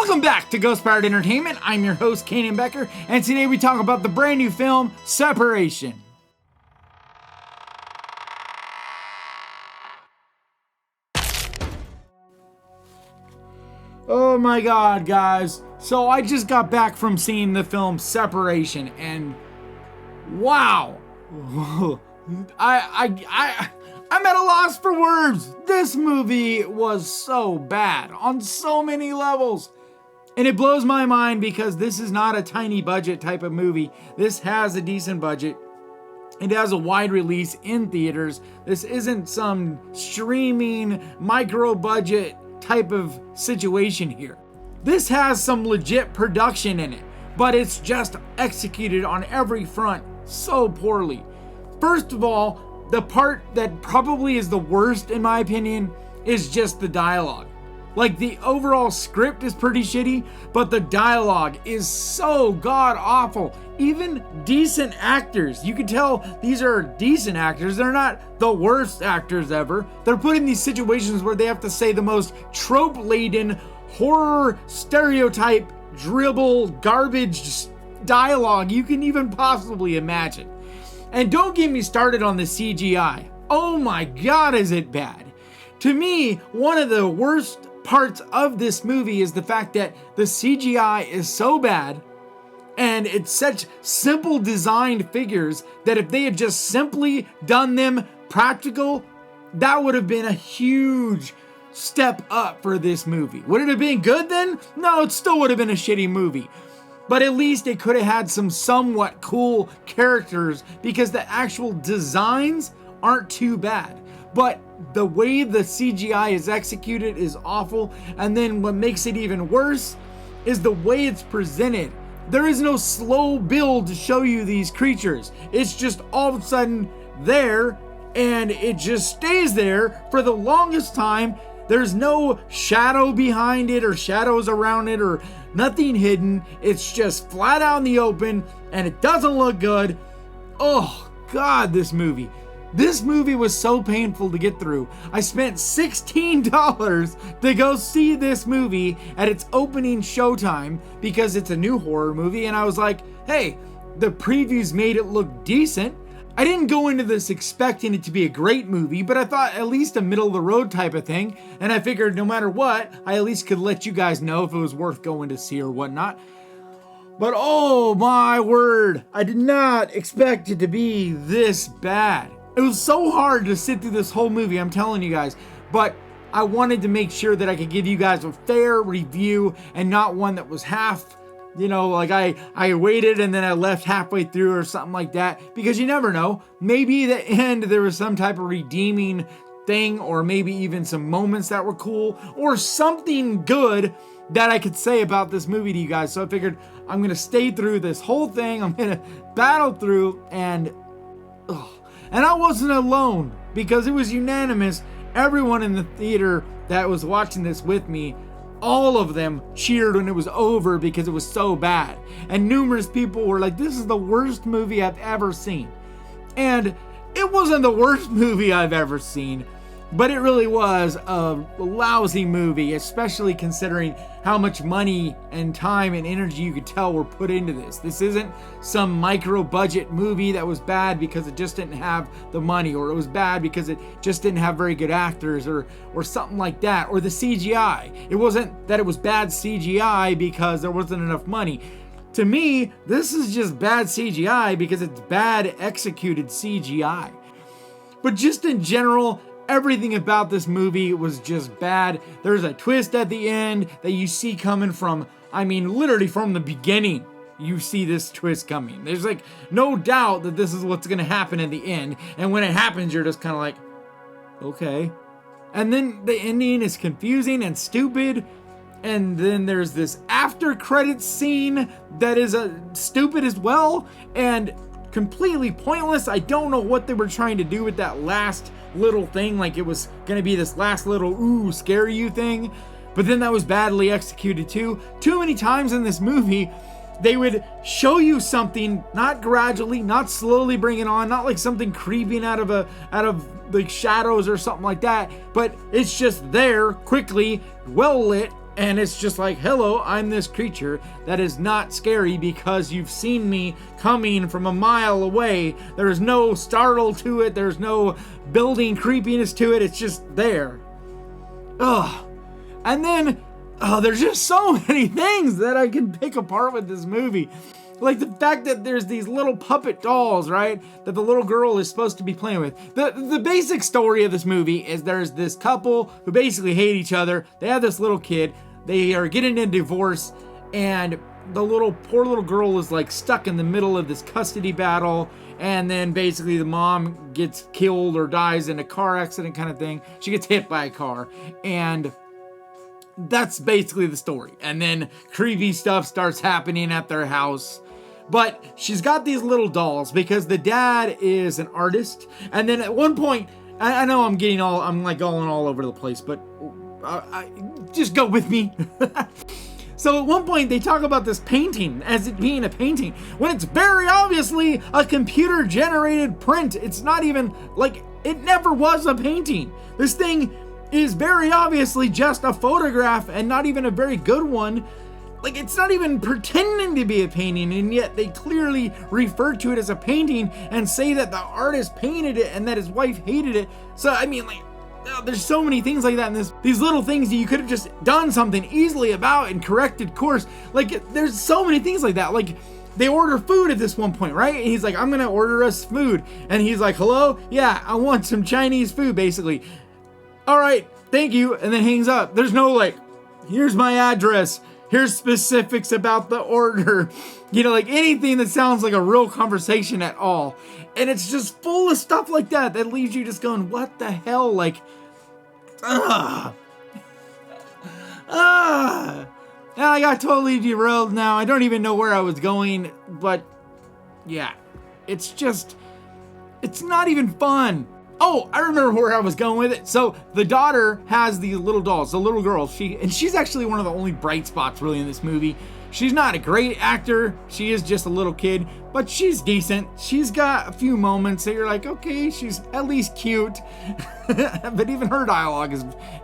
Welcome back to Ghost Powered Entertainment. I'm your host, Kanan Becker, and today we talk about the brand new film, Separation. Oh my god, guys. So I just got back from seeing the film Separation, and wow. I'm at a loss for words. This movie was so bad on so many levels. And it blows my mind because this is not a tiny budget type of movie. This has a decent budget. It has a wide release in theaters. This isn't some streaming micro budget type of situation here. This has some legit production in it, but it's just executed on every front so poorly. First of all, the part that probably is the worst in my opinion is just the dialogue. Like, the overall script is pretty shitty, but the dialogue is so god awful. Even decent actors, you can tell these are decent actors. They're not the worst actors ever. They're put in these situations where they have to say the most trope-laden, horror, stereotype, dribble, garbage dialogue you can even possibly imagine. And don't get me started on the CGI. Oh my god, is it bad. To me, one of the worst parts of this movie is the fact that the CGI is so bad and it's such simple designed figures that if they had just simply done them practical, that would have been a huge step up for this movie. Would it have been good then? No, it still would have been a shitty movie. But at least it could have had some somewhat cool characters because the actual designs aren't too bad. But the way the CGI is executed is awful. And then what makes it even worse is the way it's presented. There is no slow build to show you these creatures. It's just all of a sudden there, and it just stays there for the longest time. There's no shadow behind it or shadows around it or nothing hidden. It's just flat out in the open and it doesn't look good. Oh god, this movie. This movie was so painful to get through. I spent $16 to go see this movie at its opening showtime because it's a new horror movie, and I was like, hey, the previews made it look decent. I didn't go into this expecting it to be a great movie, but I thought at least a middle of the road type of thing, and I figured no matter what, I at least could let you guys know if it was worth going to see or whatnot. But oh my word, I did not expect it to be this bad. It was so hard to sit through this whole movie, I'm telling you guys, but I wanted to make sure that I could give you guys a fair review and not one that was half, like I waited and then I left halfway through or something like that, because you never know. Maybe at the end there was some type of redeeming thing, or maybe even some moments that were cool, or something good that I could say about this movie to you guys. So I figured I'm going to stay through this whole thing. I'm going to battle through, and I wasn't alone because it was unanimous. Everyone in the theater that was watching this with me, all of them cheered when it was over because it was so bad. And numerous people were like, this is the worst movie I've ever seen. And it wasn't the worst movie I've ever seen, but it really was a lousy movie, especially considering how much money and time and energy you could tell were put into this. This isn't some micro budget movie that was bad because it just didn't have the money, or it was bad because it just didn't have very good actors, or something like that, or the CGI. It wasn't that it was bad CGI because there wasn't enough money. To me, this is just bad CGI because it's bad executed CGI. But just in general, everything about this movie was just bad. There's a twist at the end that you see coming from, literally from the beginning. You see this twist coming. There's no doubt that this is what's going to happen at the end. And when it happens, you're just kind of like, okay. And then the ending is confusing and stupid. And then there's this after credits scene that is stupid as well and completely pointless. I don't know what they were trying to do with that last little thing, like it was gonna be this last little scare you thing, but then that was badly executed too. Too many times in this movie they would show you something, not gradually, not slowly bring it on, not like something creeping out of the shadows or something like that, but it's just there quickly, well lit, And it's just like, hello, I'm this creature that is not scary because you've seen me coming from a mile away. There's no startle to it. There's no building creepiness to it. It's just there. Ugh. And then, there's just so many things that I can pick apart with this movie. Like the fact that there's these little puppet dolls, right? That the little girl is supposed to be playing with. The basic story of this movie is there's this couple who basically hate each other. They have this little kid. They are getting a divorce, and the poor little girl is like stuck in the middle of this custody battle, and then basically the mom gets killed or dies in a car accident kind of thing. She gets hit by a car, and that's basically the story. And then creepy stuff starts happening at their house. But she's got these little dolls because the dad is an artist. And then at one point, I know I'm like going all over the place, but just go with me. So at one point they talk about this painting as it being a painting when it's very obviously a computer generated print. It's not even like, it never was a painting. This thing is very obviously just a photograph and not even a very good one. Like, it's not even pretending to be a painting, and yet they clearly refer to it as a painting and say that the artist painted it and that his wife hated it. So I mean, like, there's so many things like that in this. These little things that you could have just done something easily about and corrected course. Like, there's so many things like that. Like, they order food at this one point, right? And he's like, I'm gonna order us food. And he's like, hello? Yeah, I want some Chinese food, basically. All right, thank you. And then hangs up. There's no like, here's my address. Here's specifics about the order. You know, like anything that sounds like a real conversation at all. And it's just full of stuff like that leaves you just going, what the hell? Like, And I got totally derailed now. I don't even know where I was going, but yeah, it's not even fun. Oh, I remember where I was going with it. So the daughter has these little dolls, the little girl, she's actually one of the only bright spots really in this movie. She's not a great actor. She is just a little kid, but she's decent. She's got a few moments that you're like, okay, she's at least cute. But even her dialogue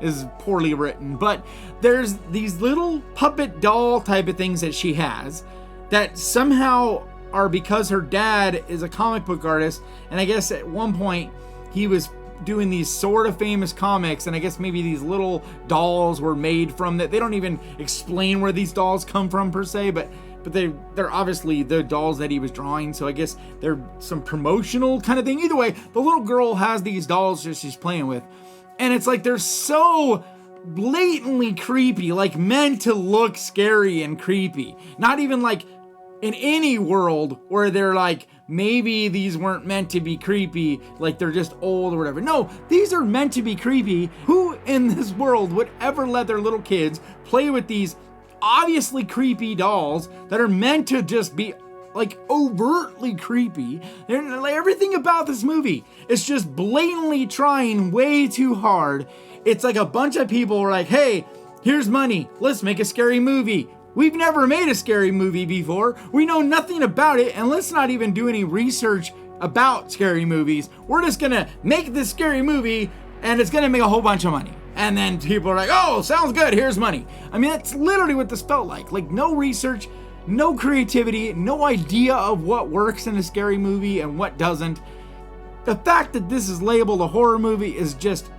is poorly written. But there's these little puppet doll type of things that she has that somehow are because her dad is a comic book artist. And I guess at one point he was doing these sort of famous comics, and I guess maybe these little dolls were made from that. They don't even explain where these dolls come from per se, but they're obviously the dolls that he was drawing, so I guess they're some promotional kind of thing. Either way, the little girl has these dolls that she's playing with, and it's like they're so blatantly creepy, like meant to look scary and creepy. Not even like in any world where they're like, maybe these weren't meant to be creepy, like they're just old or whatever. No, these are meant to be creepy. Who in this world would ever let their little kids play with these obviously creepy dolls that are meant to just be like overtly creepy? Like, everything about this movie is just blatantly trying way too hard. It's like a bunch of people were like, hey, here's money, let's make a scary movie. We've never made a scary movie before. We know nothing about it, and let's not even do any research about scary movies. We're just gonna make this scary movie, and it's gonna make a whole bunch of money. And then people are like, oh, sounds good, here's money. I mean, that's literally what this felt like. Like, no research, no creativity, no idea of what works in a scary movie and what doesn't. The fact that this is labeled a horror movie is just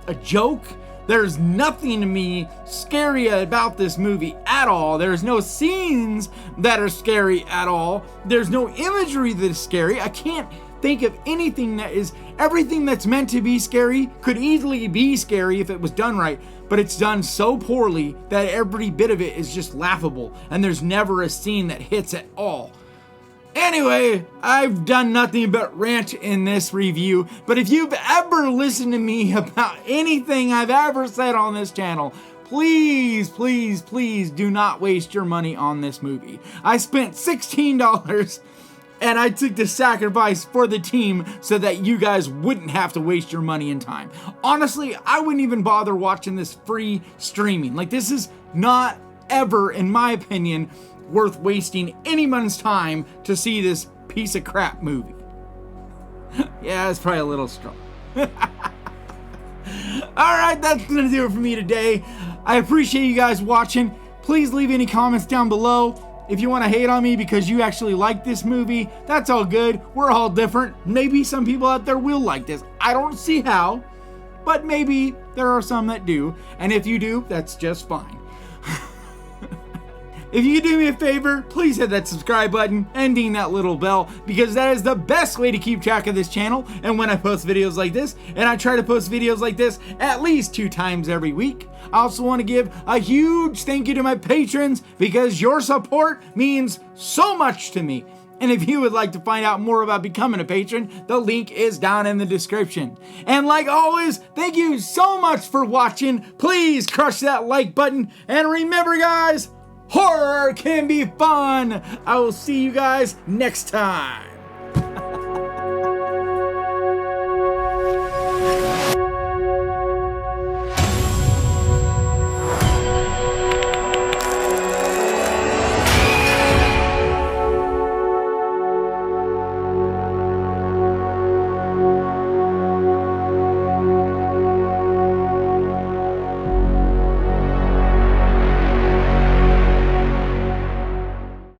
a joke. There's nothing to me scary about this movie at all. There's no scenes that are scary at all. There's no imagery that is scary. I can't think of anything that is. Everything that's meant to be scary could easily be scary if it was done right, but it's done so poorly that every bit of it is just laughable, and there's never a scene that hits at all. Anyway, I've done nothing but rant in this review, but if you've ever listened to me about anything I've ever said on this channel, please, please, please do not waste your money on this movie. I spent $16 and I took the sacrifice for the team so that you guys wouldn't have to waste your money and time. Honestly, I wouldn't even bother watching this free streaming. Like, this is not ever, in my opinion, worth wasting anyone's time to see this piece of crap movie. Yeah, it's probably a little strong. Alright, that's gonna do it for me today. I appreciate you guys watching. Please leave any comments down below. If you want to hate on me because you actually like this movie, that's all good. We're all different. Maybe some people out there will like this. I don't see how, but maybe there are some that do. And if you do, that's just fine. If you could do me a favor, please hit that subscribe button and ding that little bell, because that is the best way to keep track of this channel. And when I post videos like this, and I try to post videos like this at least 2 times every week, I also want to give a huge thank you to my patrons, because your support means so much to me. And if you would like to find out more about becoming a patron, the link is down in the description. And like always, thank you so much for watching. Please crush that like button. And remember, guys, horror can be fun. I will see you guys next time.